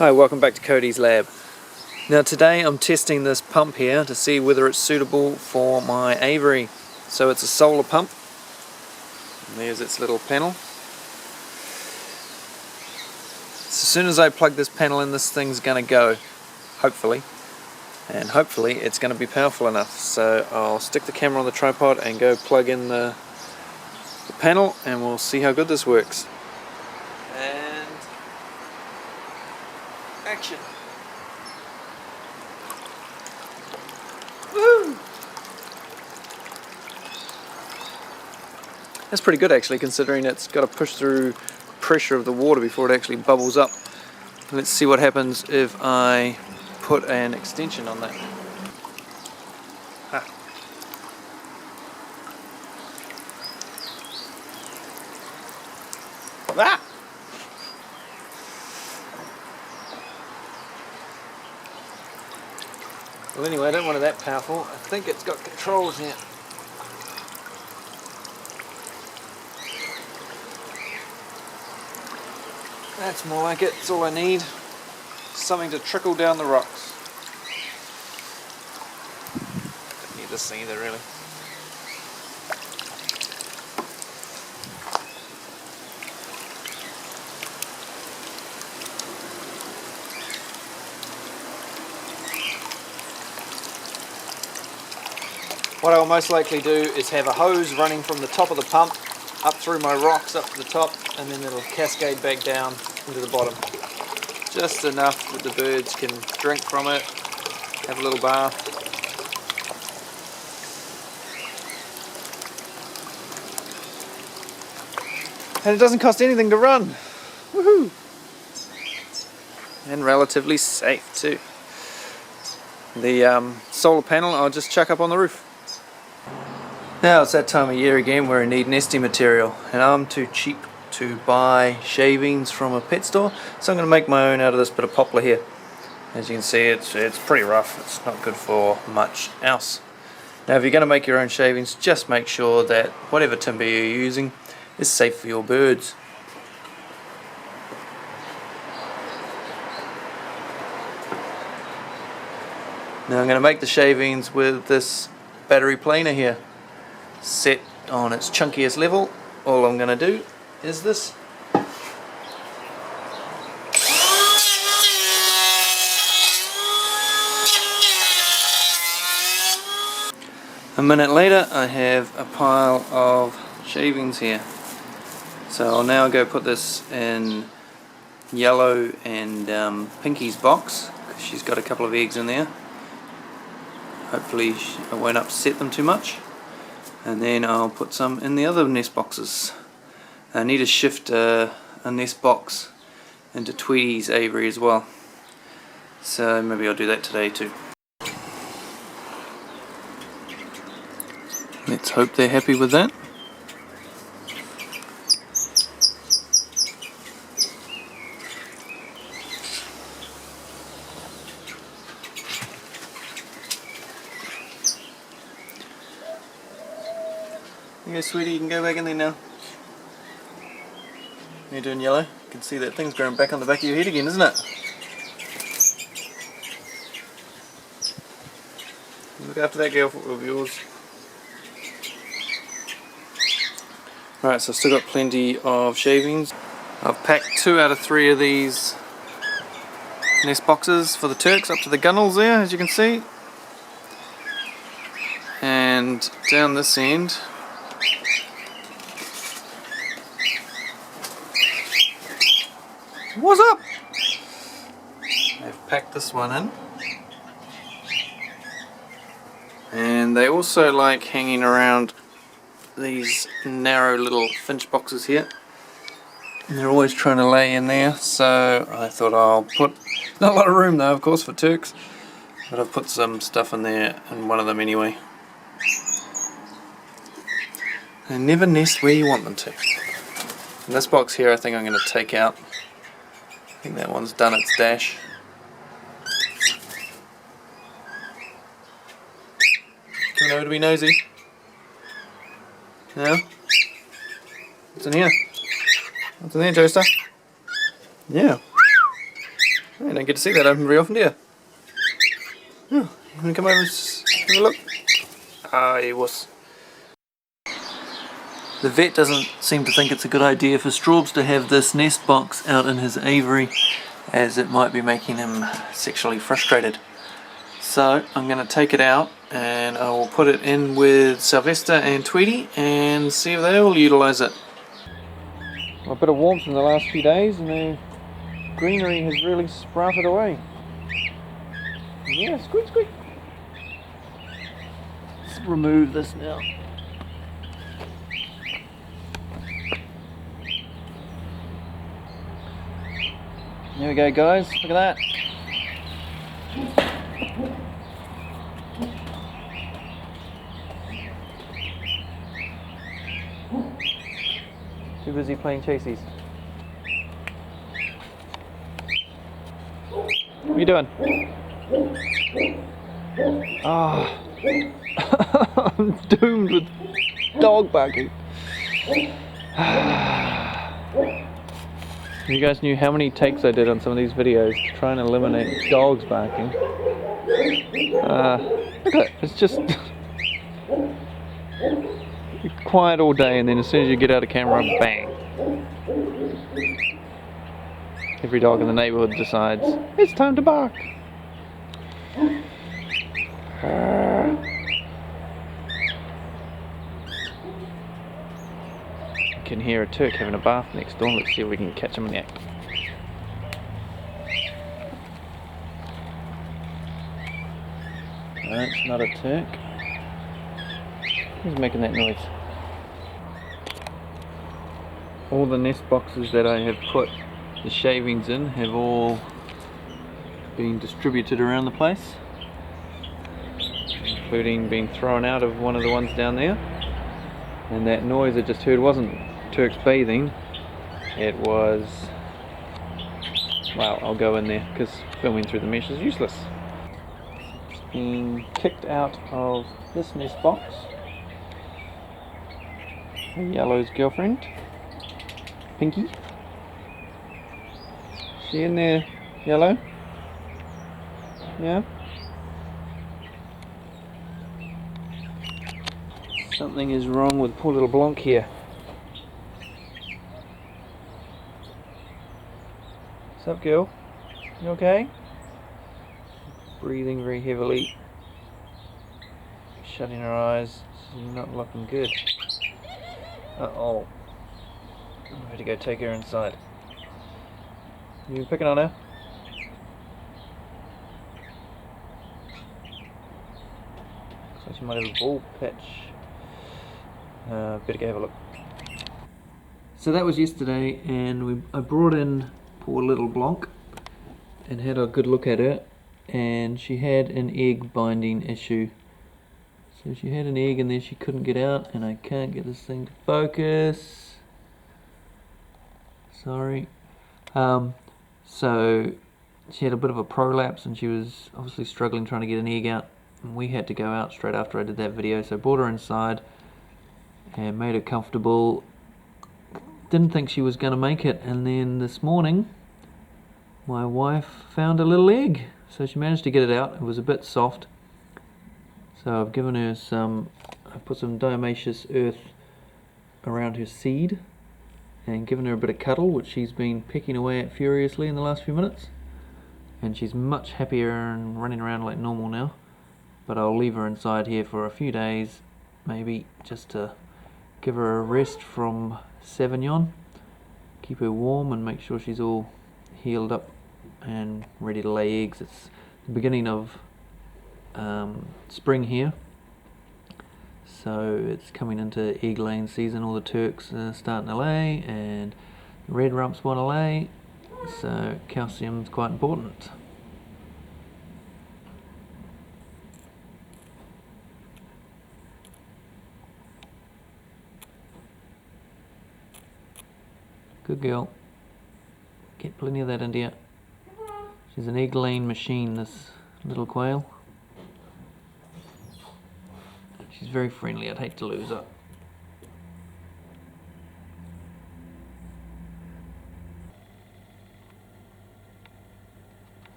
Hi, welcome back to Cody's Lab. Now today I'm testing this pump here to see whether it's suitable for my aviary. So it's a solar pump. And there's its little panel. So as soon as I plug this panel in, this thing's going to go, hopefully. And hopefully it's going to be powerful enough. So I'll stick the camera on the tripod and go plug in the panel, and we'll see how good this works. And action. Woo! That's pretty good actually, considering it's got to push through pressure of the water before it actually bubbles up. Let's see what happens if I put an extension on that. Ah! Well, anyway, I don't want it that powerful. I think it's got controls here. That's more like it. It's all I need. Something to trickle down the rocks. Don't need this either, really. What I'll most likely do is have a hose running from the top of the pump up through my rocks up to the top, and then it'll cascade back down into the bottom. Just enough that the birds can drink from it, have a little bath. And it doesn't cost anything to run. Woohoo! And relatively safe too. The solar panel I'll just chuck up on the roof. Now it's that time of year again where I need nesting material, and I'm too cheap to buy shavings from a pet store, so I'm going to make my own out of this bit of poplar here. As you can see, it's pretty rough. It's not good for much else. Now if you're going to make your own shavings, just make sure that whatever timber you're using is safe for your birds. Now I'm going to make the shavings with this battery planer here, set on its chunkiest level. All I'm going to do is this. A minute later I have a pile of shavings here. So I'll now go put this in Yellow and Pinky's box, because she's got a couple of eggs in there. Hopefully I won't upset them too much. And then I'll put some in the other nest boxes. I need to shift a nest box into Tweety's aviary as well. So maybe I'll do that today too. Let's hope they're happy with that. Okay, sweetie, you can go back in there now. You're doing Yellow. You can see that thing's growing back on the back of your head again, isn't it? Look after that girl of yours. Right, so I've still got plenty of shavings. I've packed 2 out of 3 of these nest boxes for the Turks up to the gunnels there, as you can see. And down this end, what's up? They've packed this one in. And they also like hanging around these narrow little finch boxes here. And they're always trying to lay in there, so I thought I'll put, not a lot of room though of course for Turks, but I've put some stuff in there in one of them anyway. They never nest where you want them to. And this box here I think I'm going to take out. I think that one's done its dash. Coming over to be nosy. No? What's in here? What's in there, Toaster? Yeah. You don't get to see that open very often, do you? Oh, you want to come over and have a look? Ah, he was. The vet doesn't seem to think it's a good idea for Straubs to have this nest box out in his aviary, as it might be making him sexually frustrated. So I'm going to take it out and I will put it in with Sylvester and Tweety and see if they all utilise it. A bit of warmth in the last few days and the greenery has really sprouted away. Yeah, squeak squeak. Let's remove this now. There we go, guys, look at that. Too busy playing chasies. What are you doing? Ah, oh. I'm doomed with dog barking. If you guys knew how many takes I did on some of these videos to try and eliminate dogs barking. Look at it, it's just quiet all day, and then as soon as you get out of camera, bang. Every dog in the neighbourhood decides it's time to bark. You can hear a Turk having a bath next door. Let's see if we can catch him in the act. No, it's not a Turk. Who's making that noise? All the nest boxes that I have put the shavings in have all been distributed around the place, including being thrown out of one of the ones down there. And that noise I just heard wasn't Turks bathing, it was, well, I'll go in there because filming through the mesh is useless. Being kicked out of this nest box. Yellow's girlfriend, Pinky. She in there, Yellow? Yeah? Something is wrong with poor little Blanc here. What's up, girl? You okay? Breathing very heavily. Shutting her eyes. She's not looking good. Uh-oh. I'm going to go take her inside. You been picking on her? Looks like she might have a ball patch. Better go have a look. So that was yesterday, and I brought in poor little Blanc and had a good look at her, and she had an egg binding issue. So she had an egg in there she couldn't get out, and I can't get this thing to focus. Sorry. So she had a bit of a prolapse, and she was obviously struggling trying to get an egg out, and we had to go out straight after I did that video. So I brought her inside and made her comfortable. Didn't think she was going to make it, and then this morning my wife found a little egg, so she managed to get it out. It was a bit soft, so I've given her I put some diatomaceous earth around her seed and given her a bit of cuddle, which she's been pecking away at furiously in the last few minutes, and she's much happier and running around like normal now. But I'll leave her inside here for a few days, maybe, just to give her a rest from Sauvignon, keep her warm and make sure she's all healed up and ready to lay eggs. It's the beginning of spring here, so it's coming into egg laying season. All the Turks are starting to lay, and the red rumps want to lay, so calcium's quite important. Good girl. Get plenty of that into you. She's an egg laying machine, this little quail. She's very friendly. I'd hate to lose her.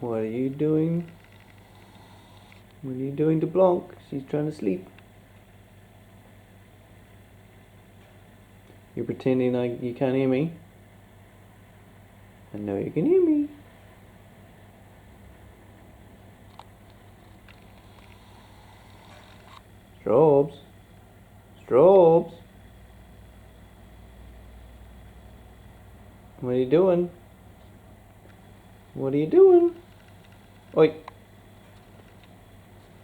What are you doing? What are you doing to Blanc? She's trying to sleep. You're pretending like you can't hear me? I know you can hear me. Strobes. Strobes. What are you doing? What are you doing? Oi.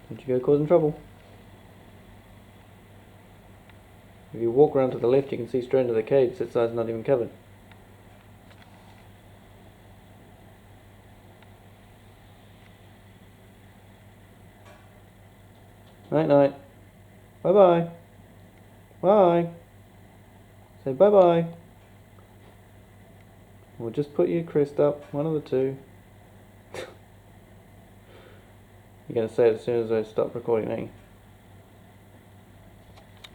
Don't you go causing trouble. If you walk around to the left, you can see straight into the cage. That side's not even covered. Night night. Bye bye. Bye. Say bye bye. We'll just put your crest up. One of the two. You're going to say it as soon as I stop recording, ain't you?